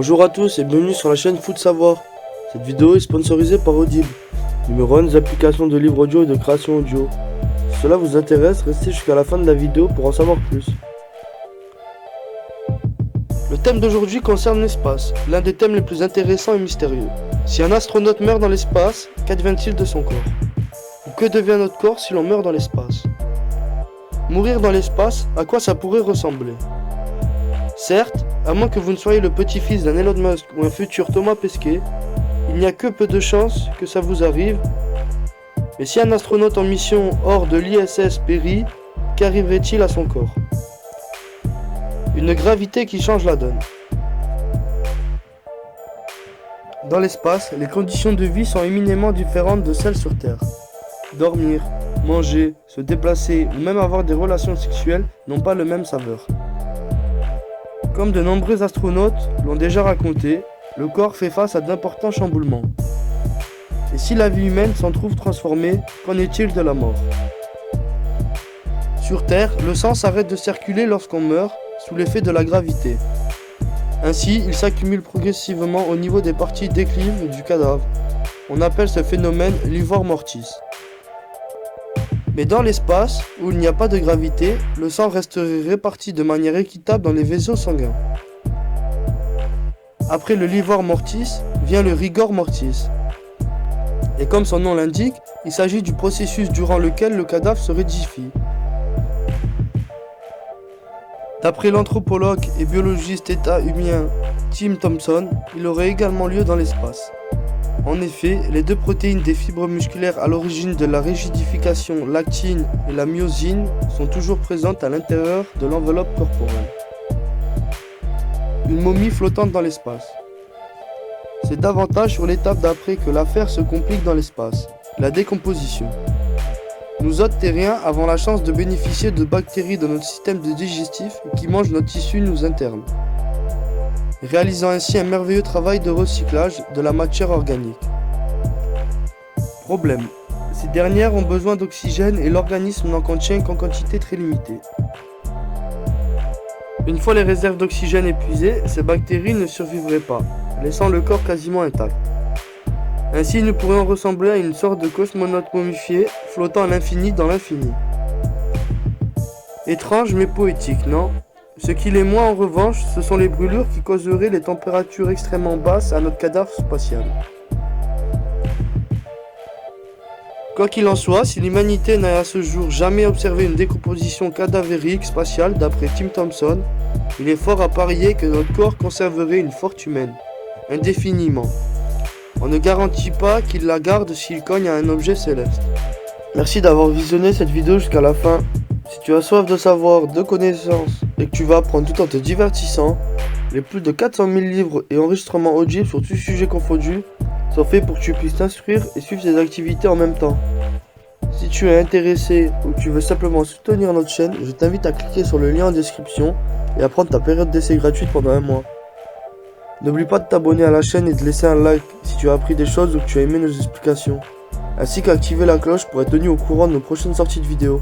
Bonjour à tous et bienvenue sur la chaîne Foot Savoir. Cette vidéo est sponsorisée par Audible, numéro 1 des applications de livres audio et de création audio. Si cela vous intéresse, restez jusqu'à la fin de la vidéo pour en savoir plus. Le thème d'aujourd'hui concerne l'espace, l'un des thèmes les plus intéressants et mystérieux. Si un astronaute meurt dans l'espace, qu'advient-il de son corps? Ou que devient notre corps si l'on meurt dans l'espace? Mourir dans l'espace, à quoi ça pourrait ressembler? Certes, à moins que vous ne soyez le petit-fils d'un Elon Musk ou un futur Thomas Pesquet, il n'y a que peu de chances que ça vous arrive. Mais si un astronaute en mission hors de l'ISS périt, qu'arriverait-il à son corps? Une gravité qui change la donne. Dans l'espace, les conditions de vie sont éminemment différentes de celles sur Terre. Dormir, manger, se déplacer ou même avoir des relations sexuelles n'ont pas le même saveur. Comme de nombreux astronautes l'ont déjà raconté, le corps fait face à d'importants chamboulements. Et si la vie humaine s'en trouve transformée, qu'en est-il de la mort? Sur Terre, le sang s'arrête de circuler lorsqu'on meurt, sous l'effet de la gravité. Ainsi, il s'accumule progressivement au niveau des parties déclives du cadavre. On appelle ce phénomène l'ivore mortis. Mais dans l'espace, où il n'y a pas de gravité, le sang resterait réparti de manière équitable dans les vaisseaux sanguins. Après le livor mortis, vient le rigor mortis. Et comme son nom l'indique, il s'agit du processus durant lequel le cadavre se rédifie. D'après l'anthropologue et biologiste état-humain Tim Thompson, il aurait également lieu dans l'espace. En effet, les deux protéines des fibres musculaires à l'origine de la rigidification, l'actine et la myosine, sont toujours présentes à l'intérieur de l'enveloppe corporelle. Une momie flottante dans l'espace. C'est davantage sur l'étape d'après que l'affaire se complique dans l'espace, la décomposition. Nous autres terriens avons la chance de bénéficier de bactéries dans notre système digestif qui mangent nos tissus nous internes, réalisant ainsi un merveilleux travail de recyclage de la matière organique. Problème. Ces dernières ont besoin d'oxygène et l'organisme n'en contient qu'en quantité très limitée. Une fois les réserves d'oxygène épuisées, ces bactéries ne survivraient pas, laissant le corps quasiment intact. Ainsi, nous pourrions ressembler à une sorte de cosmonaute momifié, flottant à l'infini dans l'infini. Étrange mais poétique, non? Ce qu'il est moins en revanche, ce sont les brûlures qui causeraient les températures extrêmement basses à notre cadavre spatial. Quoi qu'il en soit, si l'humanité n'a à ce jour jamais observé une décomposition cadavérique spatiale d'après Tim Thompson, il est fort à parier que notre corps conserverait une force humaine, indéfiniment. On ne garantit pas qu'il la garde s'il cogne à un objet céleste. Merci d'avoir visionné cette vidéo jusqu'à la fin. Si tu as soif de savoir, de connaissances et que tu vas apprendre tout en te divertissant, les plus de 400 000 livres et enregistrements audibles sur tout sujet confondu sont faits pour que tu puisses t'instruire et suivre tes activités en même temps. Si tu es intéressé ou que tu veux simplement soutenir notre chaîne, je t'invite à cliquer sur le lien en description et à prendre ta période d'essai gratuite pendant un mois. N'oublie pas de t'abonner à la chaîne et de laisser un like si tu as appris des choses ou que tu as aimé nos explications, ainsi qu'activer la cloche pour être tenu au courant de nos prochaines sorties de vidéos.